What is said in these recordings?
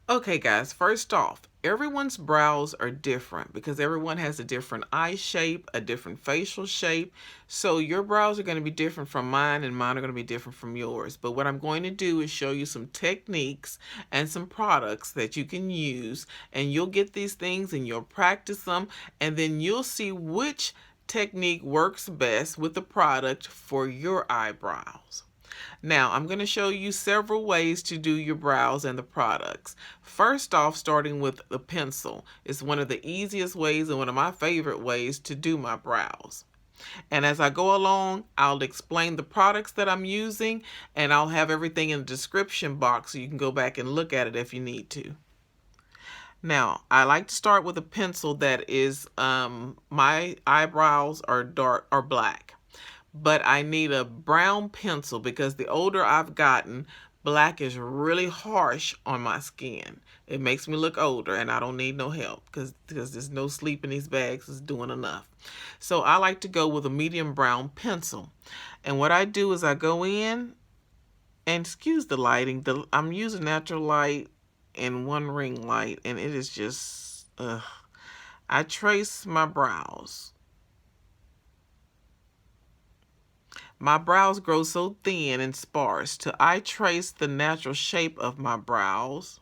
Okay guys, first off, everyone's brows are different because everyone has a different eye shape, a different facial shape. So your brows are going to be different from mine and mine are going to be different from yours. But what I'm going to do is show you some techniques and some products that you can use, and you'll get these things and you'll practice them, and then you'll see which technique works best with the product for your eyebrows. Now, I'm going to show you several ways to do your brows and the products. First off, starting with the pencil. It's one of the easiest ways and one of my favorite ways to do my brows. And as I go along, I'll explain the products that I'm using, and I'll have everything in the description box so you can go back and look at it if you need to. Now, I like to start with a pencil that is, my eyebrows are black. But I need a brown pencil because the older I've gotten, black is really harsh on my skin. It makes me look older, and I don't need no help because there's no sleep in these bags is doing enough. So I like to go with a medium brown pencil. And what I do is I go in, and excuse the lighting, I'm using natural light and one ring light, and it is just, I trace my brows. My brows grow so thin and sparse till I trace the natural shape of my brows.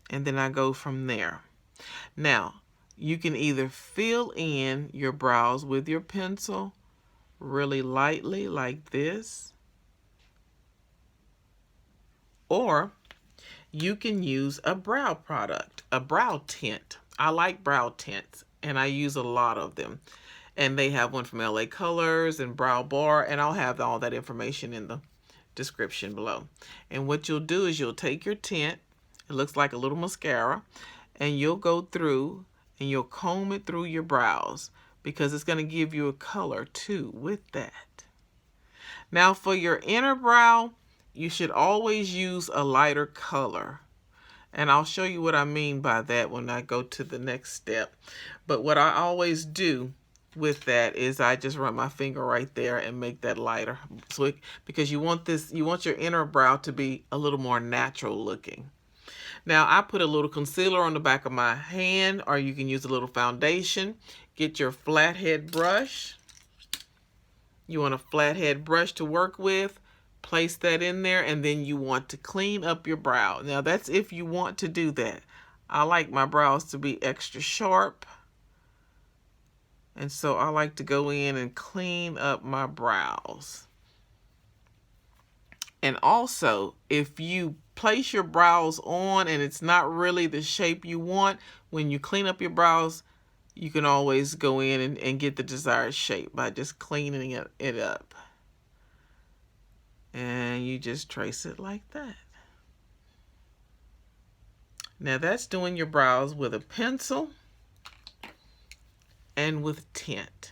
And then I go from there. Now, you can either fill in your brows with your pencil really lightly like this, or you can use a brow product, a brow tint. I like brow tints, and I use a lot of them. And they have one from LA Colors and Brow Bar, and I'll have all that information in the description below. And what you'll do is you'll take your tint, it looks like a little mascara, and you'll go through and you'll comb it through your brows because it's going to give you a color too with that. Now for your inner brow, you should always use a lighter color. And I'll show you what I mean by that when I go to the next step. But what I always do with that is I just run my finger right there and make that lighter. So because you want your inner brow to be a little more natural looking. Now I put a little concealer on the back of my hand, or you can use a little foundation. Get your flathead brush. You want a flathead brush to work with. Place that in there, and then you want to clean up your brow. Now that's if you want to do that. I like my brows to be extra sharp, and so I like to go in and clean up my brows. And also, if you place your brows on and it's not really the shape you want, when you clean up your brows, you can always go in and get the desired shape by just cleaning it up. And you just trace it like that. Now that's doing your brows with a pencil and with tint.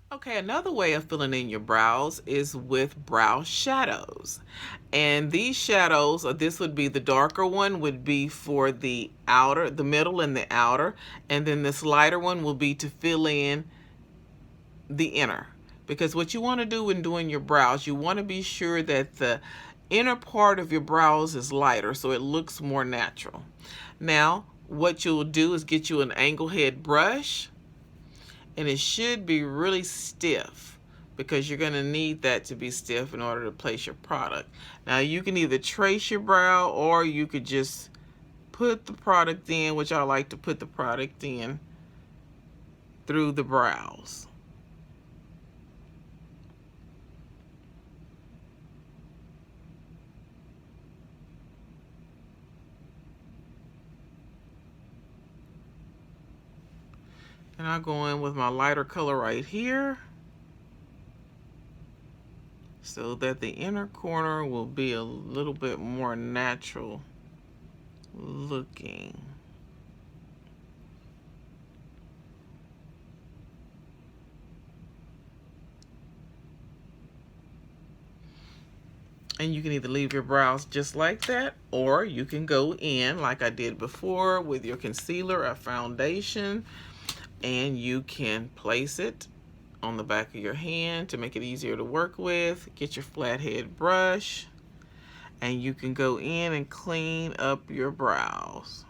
Okay, another way of filling in your brows is with brow shadows. And these shadows, or this would be the darker one, would be for the outer, the middle and the outer. And then this lighter one will be to fill in the inner. Because what you want to do when doing your brows, you want to be sure that the inner part of your brows is lighter so it looks more natural. Now, what you'll do is get you an angle head brush, and it should be really stiff because you're going to need that to be stiff in order to place your product. Now, you can either trace your brow or you could just put the product in, which I like to put the product in through the brows. And I'll go in with my lighter color right here so that the inner corner will be a little bit more natural looking. And you can either leave your brows just like that, or you can go in like I did before with your concealer or foundation, and you can place it on the back of your hand to make it easier to work with. Get your flathead brush and you can go in and clean up your brows.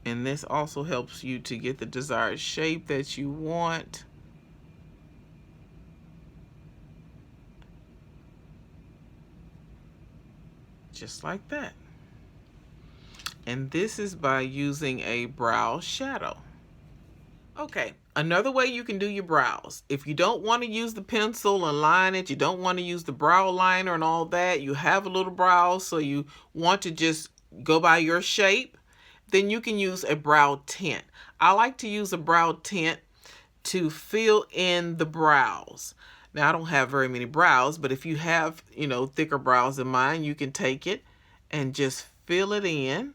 And this also helps you to get the desired shape that you want. Just like that. And this is by using a brow shadow. Okay, another way you can do your brows. If you don't want to use the pencil and line it, you don't want to use the brow liner and all that, you have a little brow, so you want to just go by your shape, then you can use a brow tint. I like to use a brow tint to fill in the brows. Now, I don't have very many brows, but if you have, thicker brows than mine, you can take it and just fill it in,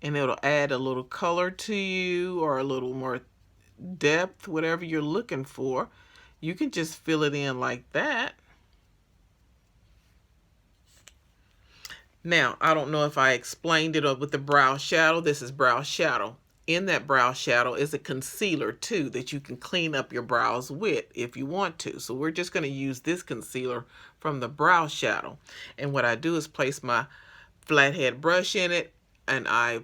and it'll add a little color to you or a little more depth, whatever you're looking for. You can just fill it in like that. Now, I don't know if I explained it with the brow shadow. This is brow shadow. In that brow shadow is a concealer too that you can clean up your brows with if you want to. So we're just going to use this concealer from the brow shadow. And what I do is place my flathead brush in it, and I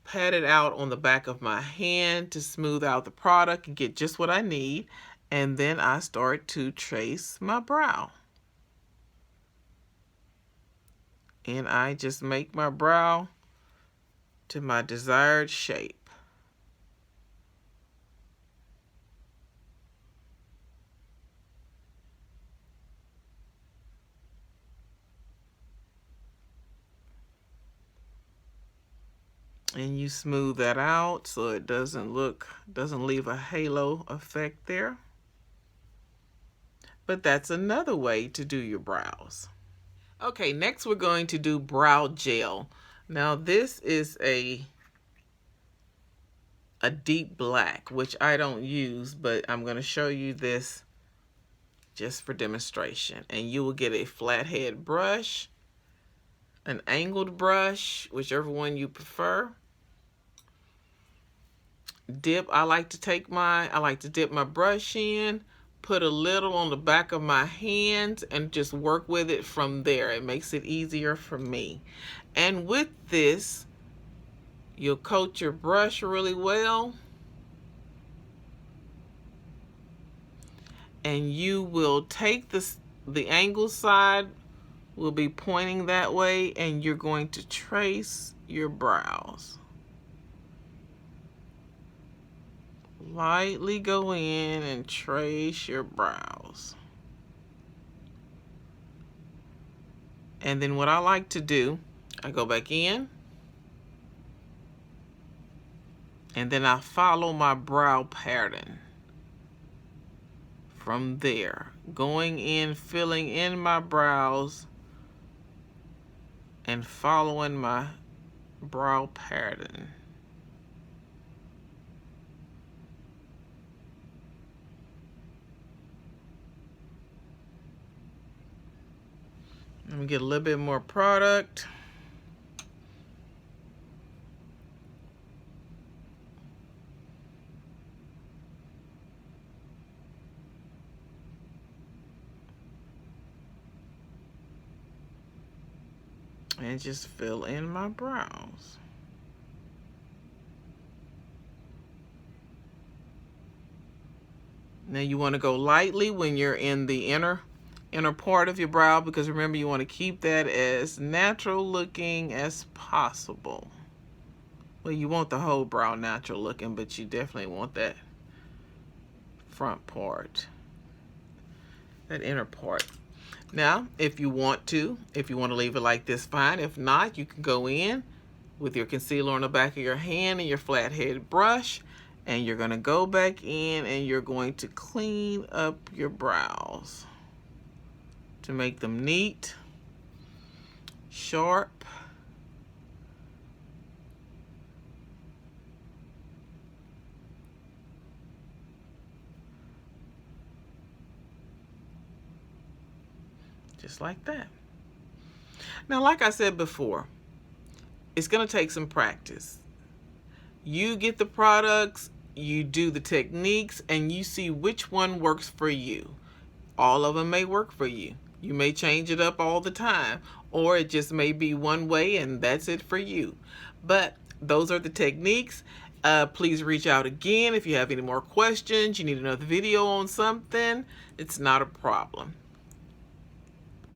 pat it out on the back of my hand to smooth out the product and get just what I need. And then I start to trace my brow. And I just make my brow to my desired shape. And you smooth that out so it doesn't leave a halo effect there. But that's another way to do your brows. Okay, next we're going to do brow gel. Now this is a deep black, which I don't use, but I'm going to show you this just for demonstration. And you will get a flathead brush, an angled brush, whichever one you prefer. I like to dip my brush in, put a little on the back of my hands, and just work with it from there. It makes it easier for me. And with this, you'll coat your brush really well, and you will take the angle side will be pointing that way, and you're going to trace your brows. Lightly go in and trace your brows. And then what I like to do, I go back in, and then I follow my brow pattern from there, going in, filling in my brows, and following my brow pattern. Let me get a little bit more product. And just fill in my brows. Now you want to go lightly when you're in the inner part of your brow, because remember, you want to keep that as natural looking as possible. Well, you want the whole brow natural looking, but you definitely want that front part, that inner part. Now, if you want to leave it like this, fine. If not, you can go in with your concealer on the back of your hand and your flathead brush, and you're going to go back in and you're going to clean up your brows to make them neat, sharp, just like that. Now, like I said before, it's going to take some practice. You get the products, you do the techniques, and you see which one works for you. All of them may work for you. You may change it up all the time, or it just may be one way and that's it for you. But those are the techniques. Please reach out again if you have any more questions, you need another video on something. It's not a problem.